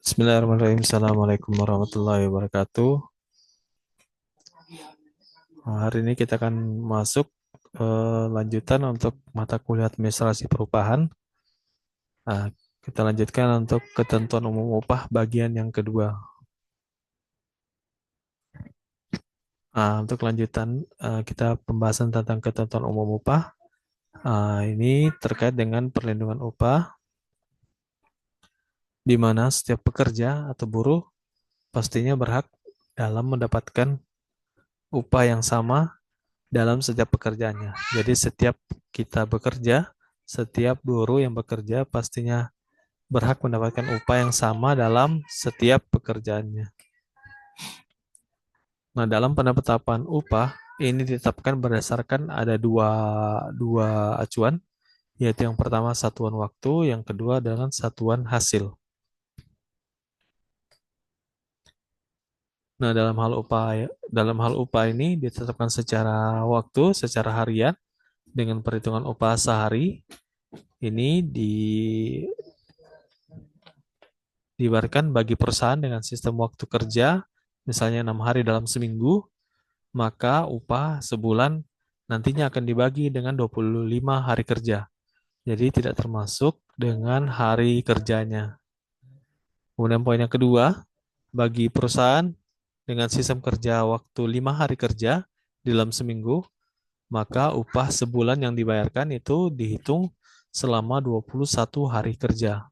Bismillahirrahmanirrahim. Assalamualaikum warahmatullahi wabarakatuh. Hari ini kita akan masuk lanjutan untuk mata kuliah administrasi perubahan. Nah, kita lanjutkan untuk ketentuan umum upah bagian yang kedua. Untuk lanjutan kita pembahasan tentang ketentuan umum upah. Ini terkait dengan perlindungan upah, di mana setiap pekerja atau buruh pastinya berhak dalam mendapatkan upah yang sama dalam setiap pekerjaannya. Jadi setiap kita bekerja, setiap buruh yang bekerja pastinya berhak mendapatkan upah yang sama dalam setiap pekerjaannya. Nah, dalam penetapan upah ini ditetapkan berdasarkan ada dua acuan, yaitu yang pertama satuan waktu, yang kedua dengan satuan hasil. Nah, dalam hal upah ini ditetapkan secara waktu, secara harian dengan perhitungan upah sehari. Ini diibaratkan bagi perusahaan dengan sistem waktu kerja, misalnya 6 hari dalam seminggu, maka upah sebulan nantinya akan dibagi dengan 25 hari kerja. Jadi tidak termasuk dengan hari kerjanya. Kemudian poin yang kedua, bagi perusahaan dengan sistem kerja waktu 5 hari kerja dalam seminggu, maka upah sebulan yang dibayarkan itu dihitung selama 21 hari kerja.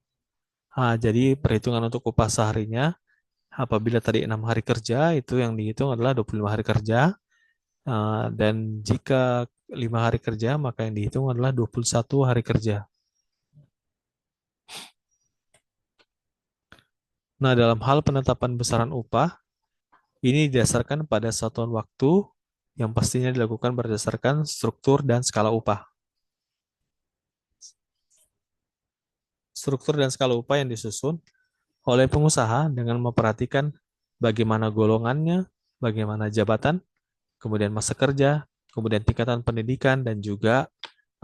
Jadi perhitungan untuk upah seharinya, apabila tadi 6 hari kerja, itu yang dihitung adalah 25 hari kerja. Dan jika 5 hari kerja, maka yang dihitung adalah 21 hari kerja. Nah, dalam hal penetapan besaran upah, ini didasarkan pada satuan waktu yang pastinya dilakukan berdasarkan struktur dan skala upah. Struktur dan skala upah yang disusun oleh pengusaha dengan memperhatikan bagaimana golongannya, bagaimana jabatan, kemudian masa kerja, kemudian tingkatan pendidikan, dan juga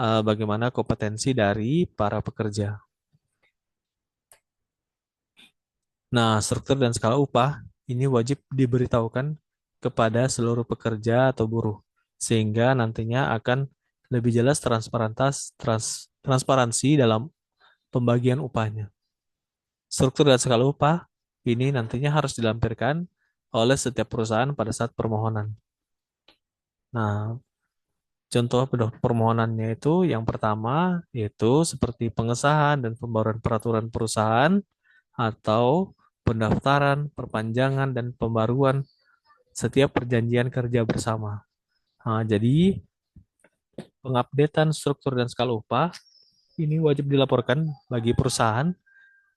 bagaimana kompetensi dari para pekerja. Nah, struktur dan skala upah ini wajib diberitahukan kepada seluruh pekerja atau buruh, sehingga nantinya akan lebih jelas transparansi dalam pembagian upahnya. Struktur dan skala upah ini nantinya harus dilampirkan oleh setiap perusahaan pada saat permohonan. Nah, contoh permohonannya itu yang pertama yaitu seperti pengesahan dan pembaruan peraturan perusahaan atau pendaftaran, perpanjangan, dan pembaruan setiap perjanjian kerja bersama. Jadi pengupdatean struktur dan skala upah ini wajib dilaporkan bagi perusahaan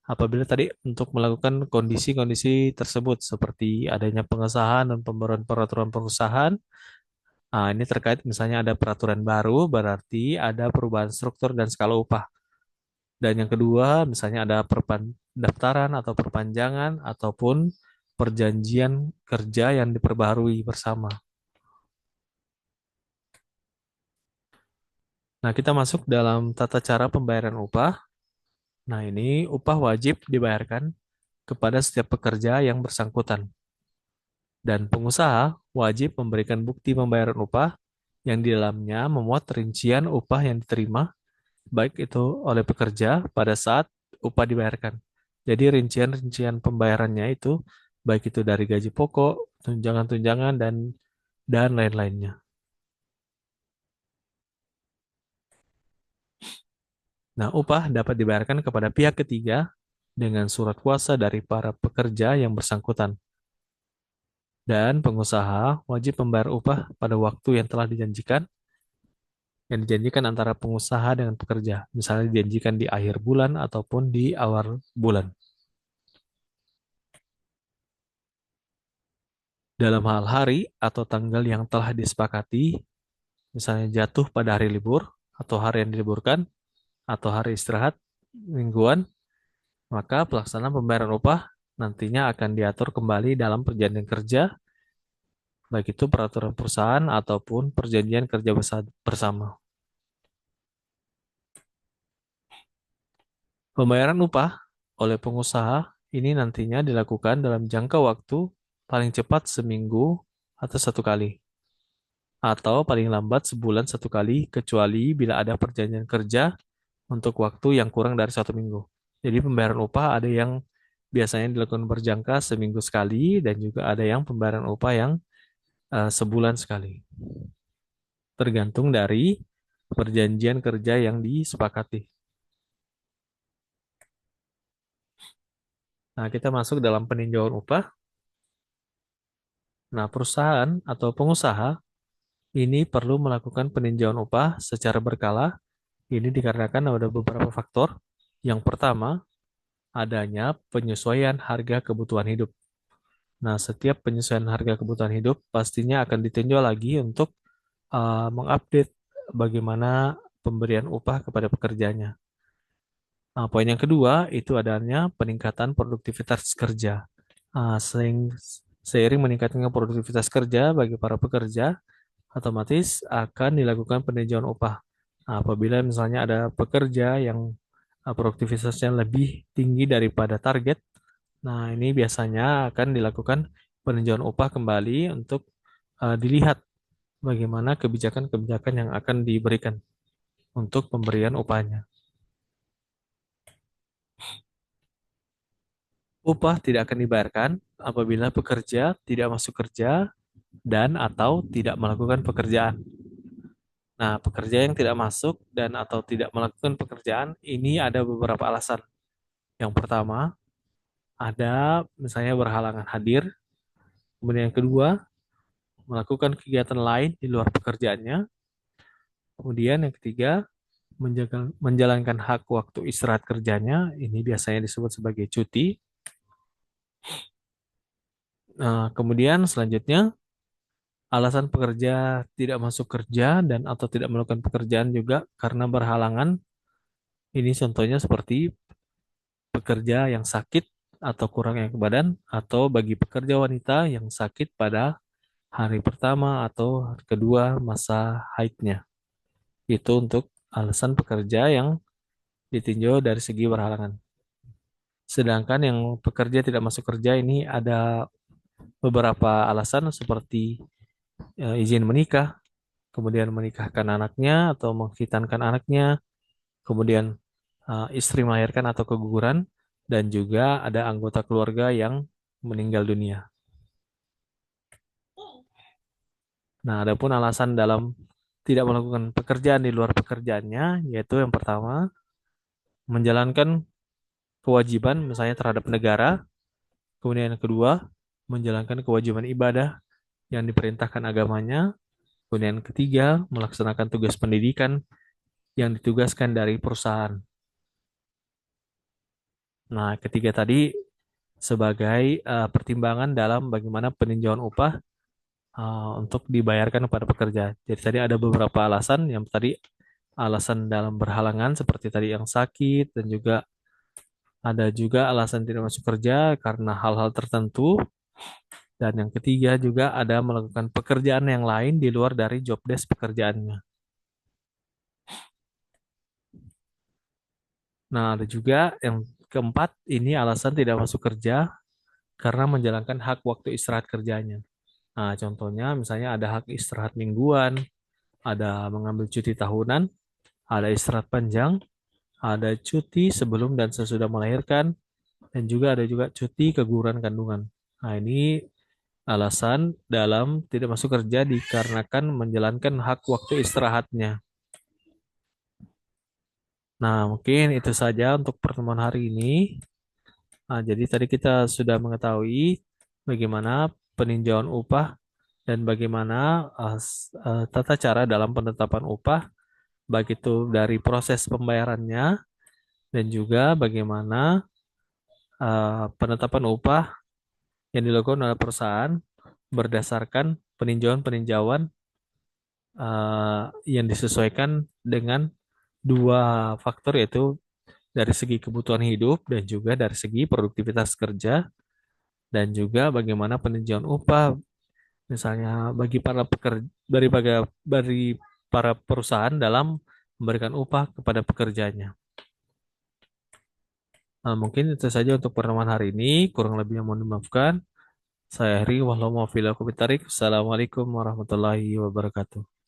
apabila tadi untuk melakukan kondisi-kondisi tersebut seperti adanya pengesahan dan pembaruan peraturan perusahaan. Ini terkait misalnya ada peraturan baru, berarti ada perubahan struktur dan skala upah. Dan yang kedua, misalnya ada pendaftaran atau perpanjangan ataupun perjanjian kerja yang diperbaharui bersama. Nah, kita masuk dalam tata cara pembayaran upah. Nah, ini upah wajib dibayarkan kepada setiap pekerja yang bersangkutan. Dan pengusaha wajib memberikan bukti pembayaran upah yang di dalamnya memuat rincian upah yang diterima, baik itu oleh pekerja pada saat upah dibayarkan. Jadi rincian-rincian pembayarannya itu, baik itu dari gaji pokok, tunjangan-tunjangan, dan lain-lainnya. Nah, upah dapat dibayarkan kepada pihak ketiga dengan surat kuasa dari para pekerja yang bersangkutan. Dan pengusaha wajib membayar upah pada waktu yang dijanjikan antara pengusaha dengan pekerja. Misalnya dijanjikan di akhir bulan ataupun di awal bulan. Dalam hal hari atau tanggal yang telah disepakati, misalnya jatuh pada hari libur atau hari yang diliburkan atau hari istirahat mingguan, maka pelaksanaan pembayaran upah nantinya akan diatur kembali dalam perjanjian kerja, baik itu peraturan perusahaan ataupun perjanjian kerja bersama. Pembayaran upah oleh pengusaha ini nantinya dilakukan dalam jangka waktu paling cepat seminggu atau 1 kali, atau paling lambat sebulan 1 kali, kecuali bila ada perjanjian kerja untuk waktu yang kurang dari 1 minggu. Jadi pembayaran upah ada yang biasanya dilakukan berjangka seminggu sekali, dan juga ada yang pembayaran upah yang sebulan sekali. Tergantung dari perjanjian kerja yang disepakati. Nah, kita masuk dalam peninjauan upah. Nah, perusahaan atau pengusaha ini perlu melakukan peninjauan upah secara berkala. Ini dikarenakan ada beberapa faktor. Yang pertama, adanya penyesuaian harga kebutuhan hidup. Nah, setiap penyesuaian harga kebutuhan hidup pastinya akan ditinjau lagi untuk mengupdate bagaimana pemberian upah kepada pekerjanya. Nah, poin yang kedua itu adanya peningkatan produktivitas kerja. Seiring meningkatnya produktivitas kerja bagi para pekerja, otomatis akan dilakukan peninjauan upah. Nah, apabila misalnya ada pekerja yang produktivitasnya lebih tinggi daripada target, nah ini biasanya akan dilakukan peninjauan upah kembali untuk dilihat bagaimana kebijakan-kebijakan yang akan diberikan untuk pemberian upahnya. Upah tidak akan dibayarkan apabila pekerja tidak masuk kerja dan atau tidak melakukan pekerjaan. Nah, pekerja yang tidak masuk dan atau tidak melakukan pekerjaan ini ada beberapa alasan. Yang pertama, ada misalnya berhalangan hadir. Kemudian yang kedua, melakukan kegiatan lain di luar pekerjaannya. Kemudian yang ketiga, menjalankan hak waktu istirahat kerjanya. Ini biasanya disebut sebagai cuti. Nah, kemudian selanjutnya, alasan pekerja tidak masuk kerja dan atau tidak melakukan pekerjaan juga karena berhalangan. Ini contohnya seperti pekerja yang sakit atau kurang enak badan, atau bagi pekerja wanita yang sakit pada hari pertama atau hari kedua masa haidnya. Itu untuk alasan pekerja yang ditinjau dari segi berhalangan. Sedangkan yang pekerja tidak masuk kerja ini ada beberapa alasan seperti izin menikah, kemudian menikahkan anaknya atau menghitankan anaknya, kemudian istri melahirkan atau keguguran, dan juga ada anggota keluarga yang meninggal dunia. Nah, adapun alasan dalam tidak melakukan pekerjaan di luar pekerjaannya, yaitu yang pertama, menjalankan kewajiban misalnya terhadap negara, kemudian yang kedua, menjalankan kewajiban ibadah yang diperintahkan agamanya, kemudian yang ketiga, melaksanakan tugas pendidikan yang ditugaskan dari perusahaan. Nah, ketiga tadi sebagai pertimbangan dalam bagaimana peninjauan upah untuk dibayarkan kepada pekerja. Jadi tadi ada beberapa alasan. Yang tadi alasan dalam berhalangan seperti tadi yang sakit, dan juga ada juga alasan tidak masuk kerja karena hal-hal tertentu. Dan yang ketiga juga ada melakukan pekerjaan yang lain di luar dari job desk pekerjaannya. Nah, ada juga yang keempat, ini alasan tidak masuk kerja karena menjalankan hak waktu istirahat kerjanya. Nah, contohnya misalnya ada hak istirahat mingguan, ada mengambil cuti tahunan, ada istirahat panjang, ada cuti sebelum dan sesudah melahirkan, dan juga ada juga cuti keguguran kandungan. Nah, ini alasan dalam tidak masuk kerja dikarenakan menjalankan hak waktu istirahatnya. Nah, mungkin itu saja untuk pertemuan hari ini. Nah, jadi tadi kita sudah mengetahui bagaimana peninjauan upah dan bagaimana tata cara dalam penetapan upah, baik itu dari proses pembayarannya dan juga bagaimana penetapan upah yang dilakukan oleh perusahaan berdasarkan peninjauan-peninjauan yang disesuaikan dengan dua faktor, yaitu dari segi kebutuhan hidup dan juga dari segi produktivitas kerja, dan juga bagaimana peninjauan upah misalnya bagi para pekerja, dari para, perusahaan dalam memberikan upah kepada pekerjanya. Nah, mungkin itu saja untuk pertemuan hari ini. Kurang lebihnya mohon dimaafkan. Saya Heri, walau mau Assalamualaikum warahmatullahi wabarakatuh.